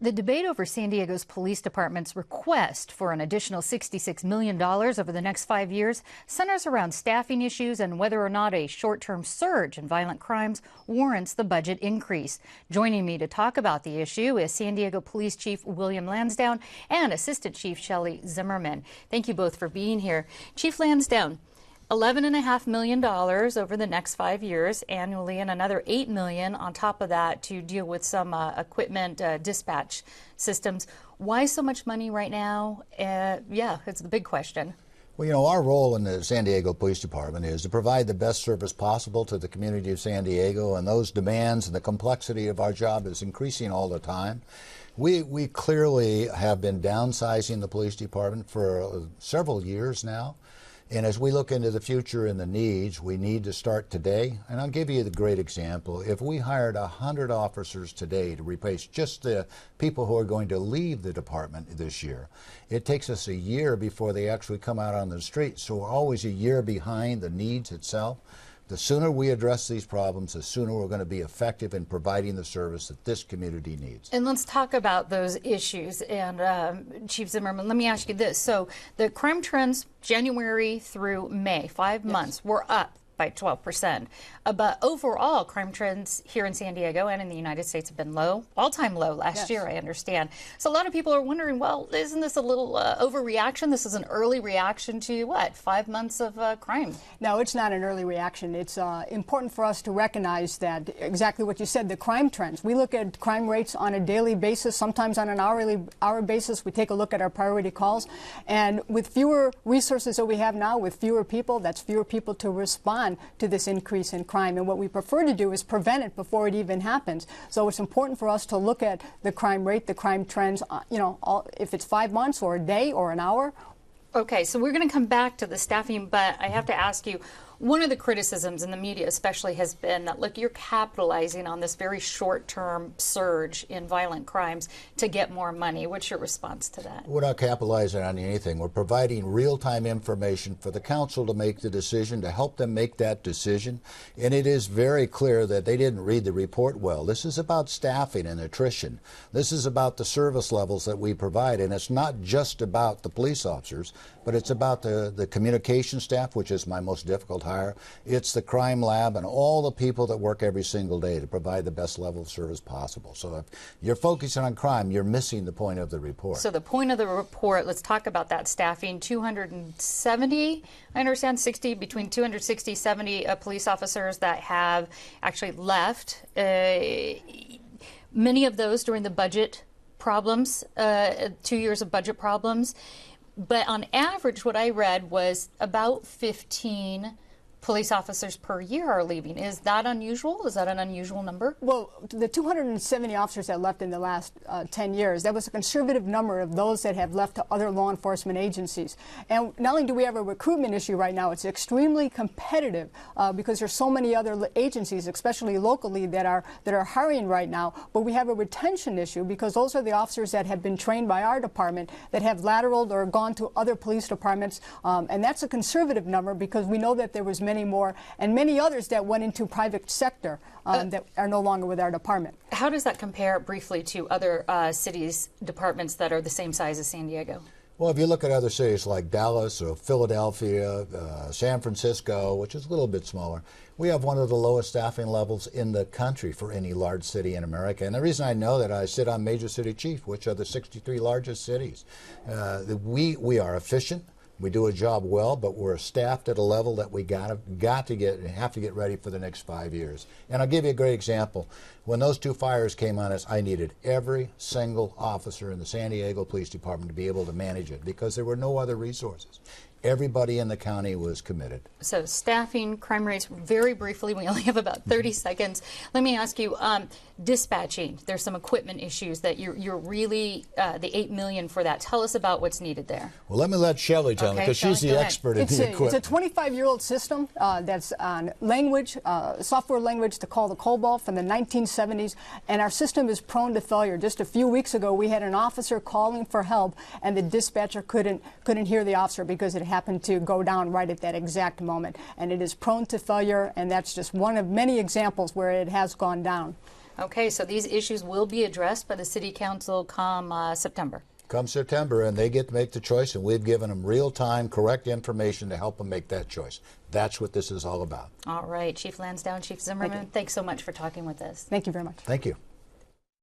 The debate over San Diego's police department's request for an additional $66 million over the next 5 years centers around staffing issues and whether or not a short-term surge in violent crimes warrants the budget increase. Joining me to talk about the issue is San Diego Police Chief William Lansdowne and Assistant Chief Shelley Zimmerman. Thank you both for being here. Chief Lansdowne, $11.5 million over the next 5 years annually, and another $8 million on top of that to deal with some equipment dispatch systems. Why so much money right now? Yeah, it's the big question. Well, you know, our role in the San Diego Police Department is to provide the best service possible to the community of San Diego, and those demands and the complexity of our job is increasing all the time. We clearly have been downsizing the police department for several years now. And as we look into the future and the needs, we need to start today. And I'll give you the great example. If we hired 100 officers today to replace just the people who are going to leave the department this year, it takes us a year before they actually come out on the street. So we're always a year behind the needs itself. The sooner we address these problems, the sooner we're going to be effective in providing the service that this community needs. And let's talk about those issues. And Chief Zimmerman, let me ask you this. So the crime trends January through May, 5 months, were up by 12%. But overall, crime trends here in San Diego and in the United States have been low, all-time low last year, I understand. So a lot of people are wondering, well, isn't this a little overreaction? This is an early reaction to what, 5 months of crime? No, it's not an early reaction. It's important for us to recognize that exactly what you said, the crime trends. We look at crime rates on a daily basis, sometimes on an hour basis. We take a look at our priority calls. And with fewer resources that we have now, with fewer people, that's fewer people to respond to this increase in crime. And what we prefer to do is prevent it before it even happens. So it's important for us to look at the crime rate, the crime trends, you know, if it's 5 months or a day or an hour. Okay, so we're going to come back to the staffing, but I have to ask you, one of the criticisms in the media especially has been that, look, you're capitalizing on this very short-term surge in violent crimes to get more money. What's your response to that? We're not capitalizing on anything. We're providing real-time information for the council to make the decision, to help them make that decision. And it is very clear that they didn't read the report well. This is about staffing and attrition. This is about the service levels that we provide. And it's not just about the police officers, but it's about the communication staff, which is my most difficult hire. It's the crime lab and all the people that work every single day to provide the best level of service possible. So if you're focusing on crime, you're missing the point of the report. So the point of the report, let's talk about that staffing. 270, I understand, between 260, 70 police officers that have actually left. Many of those during the budget problems, 2 years of budget problems. But on average, what I read was about 15 police officers per year are leaving. Is that unusual? Is that an unusual number? Well, the 270 officers that left in the last 10 years, that was a conservative number of those that have left to other law enforcement agencies. And not only do we have a recruitment issue right now, it's extremely competitive because there's so many other agencies, especially locally, that are hiring right now. But we have a retention issue because those are the officers that have been trained by our department that have lateraled or gone to other police departments. And that's a conservative number because we know that there was many more and many others that went into private sector that are no longer with our department. How does that compare briefly to other cities, departments that are the same size as San Diego? Well, if you look at other cities like Dallas or Philadelphia, San Francisco, which is a little bit smaller, we have one of the lowest staffing levels in the country for any large city in America. And the reason I know that, I sit on Major City Chief, which are the 63 largest cities. We are efficient. We do a job well, but we're staffed at a level that we have to get ready for the next 5 years. And I'll give you a great example. When those two fires came on us, I needed every single officer in the San Diego Police Department to be able to manage it because there were no other resources. Everybody in the county was committed. So staffing, crime rates, very briefly, we only have about 30 seconds. Let me ask you, dispatching, there's some equipment issues that you're really, the $8 million for that. Tell us about what's needed there. Well, let me let Shelley tell me because she's the expert in the equipment. It's a 25-year-old system that's on language, software language to call the COBOL from the 1970s, and our system is prone to failure. Just a few weeks ago, we had an officer calling for help, and the dispatcher couldn't hear the officer because it happened to go down right at that exact moment. And it is prone to failure, and that's just one of many examples where it has gone down. Okay, so these issues will be addressed by the City Council come September. Come September, and they get to make the choice, and we've given them real-time, correct information to help them make that choice. That's what this is all about. All right, Chief Lansdowne, Chief Zimmerman, thanks so much for talking with us. Thank you very much. Thank you.